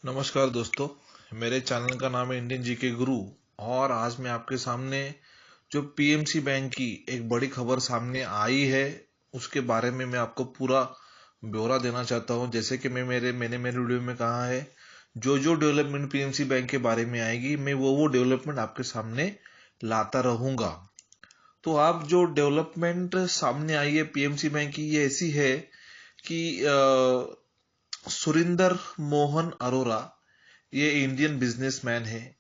नमस्कार दोस्तों। मेरे चैनल का नाम है इंडियन जीके गुरु। और आज मैं आपके सामने जो पीएमसी बैंक की एक बड़ी खबर सामने आई है उसके बारे में मैं आपको पूरा ब्यौरा देना चाहता हूं। जैसे कि मैंने मेरे वीडियो में कहा है, जो जो डेवलपमेंट पीएमसी बैंक के बारे में आएगी मैं वो डेवलपमेंट आपके सामने लाता रहूंगा। तो आप जो डेवलपमेंट सामने आई है पीएमसी बैंक की, ये ऐसी है कि सुरिंदर मोहन अरोरा, ये इंडियन बिजनेसमैन है।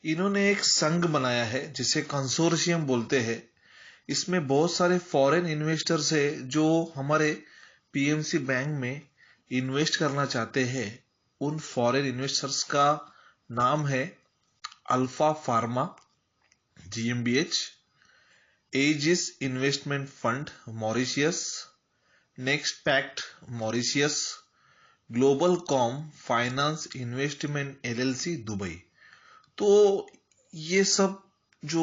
इन्होंने एक संघ बनाया है जिसे कंसोर्शियम बोलते हैं। इसमें बहुत सारे फॉरेन इन्वेस्टर्स है जो हमारे पीएमसी बैंक में इन्वेस्ट करना चाहते हैं। उन फॉरेन इन्वेस्टर्स का नाम है अल्फा फार्मा जीएमबीएच, Aegis Investment Fund Mauritius, Next Pact Mauritius, Global Com Finance Investment LLC Dubai. तो ये सब जो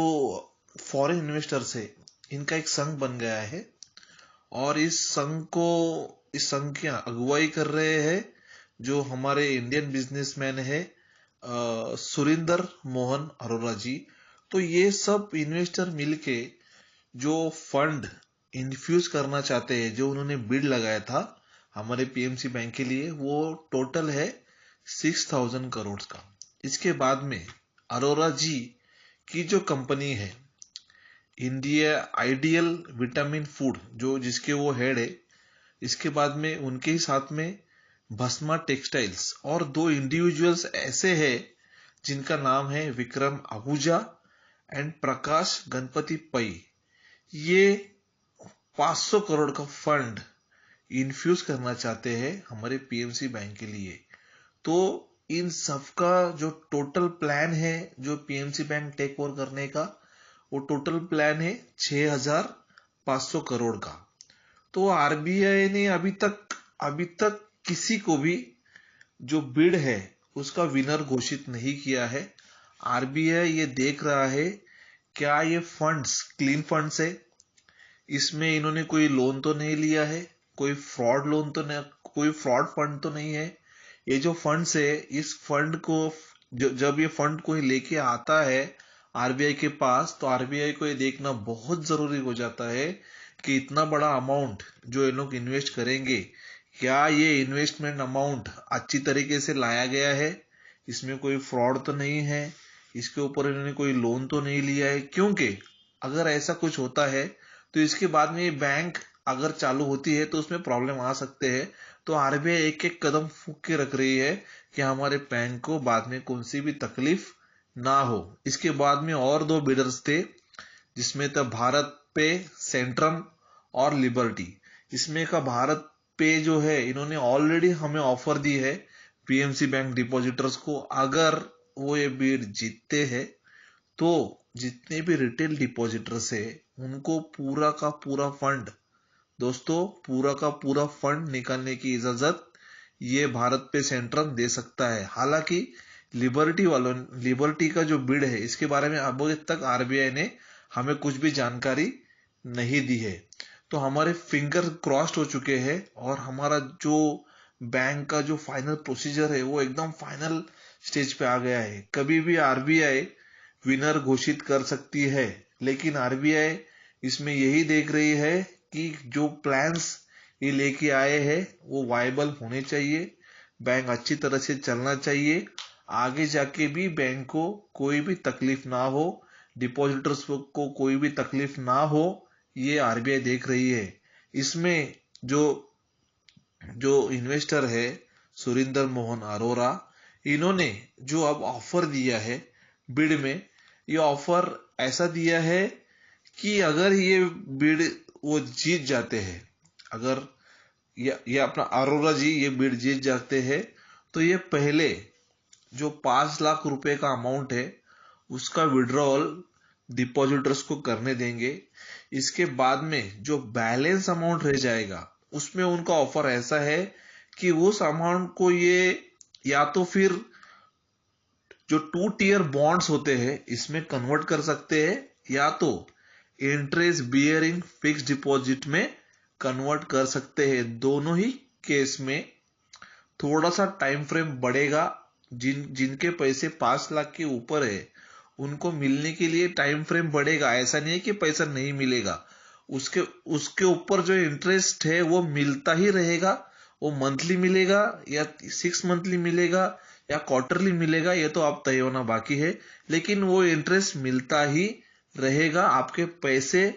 फॉरेन इन्वेस्टर्स है इनका एक संघ बन गया है और इस संघ की अगुवाई कर रहे हैं जो हमारे इंडियन बिजनेसमैन है सुरिंदर मोहन अरोरा जी। तो ये सब इन्वेस्टर मिलके जो फंड इन्फ्यूज करना चाहते हैं, जो उन्होंने बिड लगाया था हमारे पीएमसी बैंक के लिए, वो टोटल है 6000 करोड़ का। इसके बाद में अरोरा जी की जो कंपनी है इंडिया आइडियल विटामिन फूड, जो जिसके वो हेड है, इसके बाद में उनके ही साथ में भस्मा टेक्सटाइल्स और दो इंडिविजुअल्स ऐसे हैं जिनका नाम है विक्रम आहूजा एंड प्रकाश गणपति पै। ये 500 करोड़ का फंड इन्फ्यूज करना चाहते हैं हमारे पीएमसी बैंक के लिए। तो इन सबका जो टोटल प्लान है जो पीएमसी बैंक टेक ओवर करने का, वो टोटल प्लान है 6500 करोड़ का। तो आरबीआई ने अभी तक किसी को भी जो बिड है उसका विनर घोषित नहीं किया है। आरबीआई ये देख रहा है क्या ये फंड्स क्लीन फंड्स है, इसमें इन्होंने कोई लोन तो नहीं लिया है, कोई फ्रॉड लोन तो नहीं, कोई फ्रॉड फंड तो नहीं है। ये जो फंड्स है, इस फंड को जब ये फंड कोई लेके आता है आरबीआई के पास, तो आरबीआई को ये देखना बहुत जरूरी हो जाता है कि इतना बड़ा अमाउंट जो ये लोग इन्वेस्ट करेंगे, क्या ये इन्वेस्टमेंट अमाउंट अच्छी तरीके से लाया गया है, इसमें कोई फ्रॉड तो नहीं है, इसके ऊपर इन्होंने कोई लोन तो नहीं लिया है। क्योंकि अगर ऐसा कुछ होता है तो इसके बाद में ये बैंक अगर चालू होती है तो उसमें प्रॉब्लम आ सकते हैं। तो आरबीआई एक एक कदम फूंक के रख रही है कि हमारे बैंक को बाद में कौन सी भी तकलीफ ना हो। इसके बाद में और दो बिडर्स थे जिसमें था भारत पे, सेंट्रम और लिबर्टी। इसमें का भारत पे जो है इन्होंने ऑलरेडी हमें ऑफर दी है पीएमसी बैंक डिपॉजिटर्स को, अगर वो ये बिड जीतते हैं तो जितने भी रिटेल डिपॉजिटर्स है उनको पूरा का पूरा फंड, दोस्तों पूरा का पूरा फंड निकालने की इजाजत ये भारत पे सेंट्रम दे सकता है। हालांकि लिबर्टी का जो बिड है इसके बारे में अभी तक आरबीआई ने हमें कुछ भी जानकारी नहीं दी है। तो हमारे फिंगर क्रॉस्ड हो चुके हैं और हमारा जो बैंक का जो फाइनल प्रोसीजर है वो एकदम फाइनल स्टेज पे आ गया है। कभी भी आरबीआई विनर घोषित कर सकती है, लेकिन आरबीआई इसमें यही देख रही है कि जो प्लान्स ये लेके आए हैं वो वायबल होने चाहिए, बैंक अच्छी तरह से चलना चाहिए, आगे जाके भी बैंक को कोई भी तकलीफ ना हो, डिपॉजिटर्स को कोई भी तकलीफ ना हो, ये आरबीआई देख रही है। इसमें जो जो इन्वेस्टर है सुरिंदर मोहन अरोरा, इन्होंने जो अब ऑफर दिया है बिड में, ये ऑफर ऐसा दिया है कि अगर ये बिड वो जीत जाते हैं, अगर ये अपना अरोरा जी ये बिड जीत जाते हैं तो ये पहले जो 5 लाख रुपए का अमाउंट है उसका विड्रॉल डिपॉजिटर्स को करने देंगे। इसके बाद में जो बैलेंस अमाउंट रह जाएगा उसमें उनका ऑफर ऐसा है कि उस अमाउंट को ये या तो फिर जो 2 टियर बॉन्ड्स होते हैं इसमें कन्वर्ट कर सकते हैं, या तो इंटरेस्ट बियरिंग फिक्स डिपॉजिट में कन्वर्ट कर सकते हैं। दोनों ही केस में थोड़ा सा टाइम फ्रेम बढ़ेगा जिनके पैसे 5 लाख के ऊपर है उनको मिलने के लिए टाइम फ्रेम बढ़ेगा। ऐसा नहीं है कि पैसा नहीं मिलेगा, उसके उसके ऊपर जो इंटरेस्ट है वो मिलता ही रहेगा। वो मंथली मिलेगा या 6 मंथली मिलेगा या क्वार्टरली मिलेगा, ये तो आप तय होना बाकी है, लेकिन वो इंटरेस्ट मिलता ही रहेगा। आपके पैसे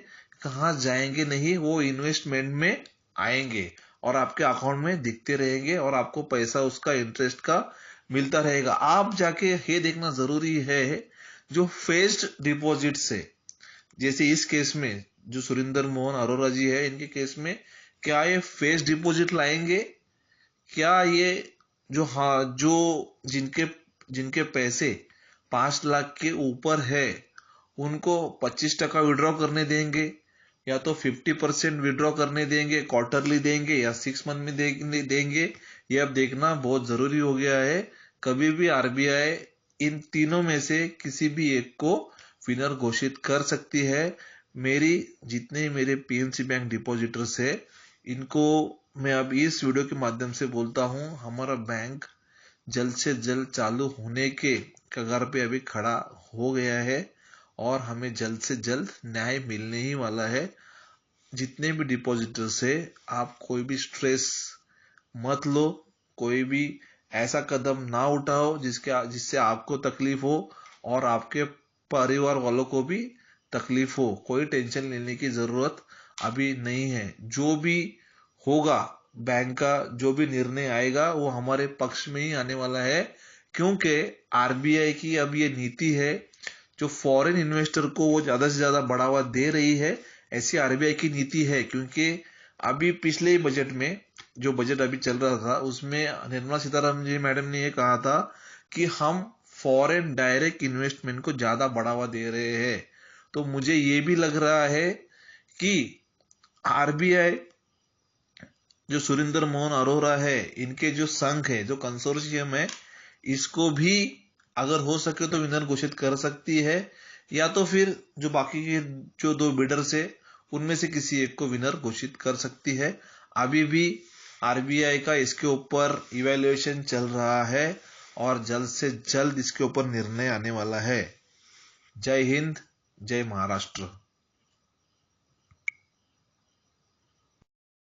कहाँ जाएंगे नहीं, वो इन्वेस्टमेंट में आएंगे और आपके अकाउंट में दिखते रहेंगे और आपको पैसा उसका इंटरेस्ट का मिलता रहेगा। आप जाके ये देखना जरूरी है जो फेस्ड डिपॉजिट से, जैसे इस केस में जो सुरेंद्र मोहन अरोरा जी है, इनके केस में क्या ये फेस्ड डिपॉजिट लाएंगे, क्या ये जो जिनके जिनके पैसे 5 लाख के ऊपर है उनको 25% विड्रॉ करने देंगे, या तो 50% विड्रॉ करने देंगे, क्वार्टरली देंगे या 6 मंथ में देंगे। ये अब देखना बहुत जरूरी हो गया है। कभी भी आरबीआई इन तीनों में से किसी भी एक को विनर घोषित कर सकती है। जितने मेरे पीएनसी बैंक डिपॉजिटर्स है, इनको मैं अब इस वीडियो के माध्यम से बोलता हूं, हमारा बैंक जल्द से जल्द चालू होने के कगार पे अभी खड़ा हो गया है और हमें जल्द से जल्द न्याय मिलने ही वाला है। जितने भी डिपॉजिटर्स है, आप कोई भी स्ट्रेस मत लो, कोई भी ऐसा कदम ना उठाओ जिससे आपको तकलीफ हो और आपके परिवार वालों को भी तकलीफ हो। कोई टेंशन लेने की जरूरत अभी नहीं है। जो भी होगा, बैंक का जो भी निर्णय आएगा वो हमारे पक्ष में ही आने वाला है, क्योंकि आरबीआई की अब ये नीति है जो फॉरेन इन्वेस्टर को वो ज्यादा से ज्यादा बढ़ावा दे रही है। ऐसी आरबीआई की नीति है, क्योंकि अभी पिछले ही बजट में, जो बजट अभी चल रहा था, उसमें निर्मला सीतारमण जी मैडम ने ये कहा था कि हम फॉरेन डायरेक्ट इन्वेस्टमेंट को ज्यादा बढ़ावा दे रहे हैं। तो मुझे ये भी लग रहा है कि आरबीआई जो सुरेंद्र मोहन अरोरा है, इनके जो संघ है, जो कंसोर्शियम है, इसको भी अगर हो सके तो विनर घोषित कर सकती है, या तो फिर जो बाकी के जो 2 बिडर्स है उनमें से किसी एक को विनर घोषित कर सकती है। अभी भी आरबीआई का इसके ऊपर इवैल्यूएशन चल रहा है और जल्द से जल्द इसके ऊपर निर्णय आने वाला है। जय हिंद, जय महाराष्ट्र।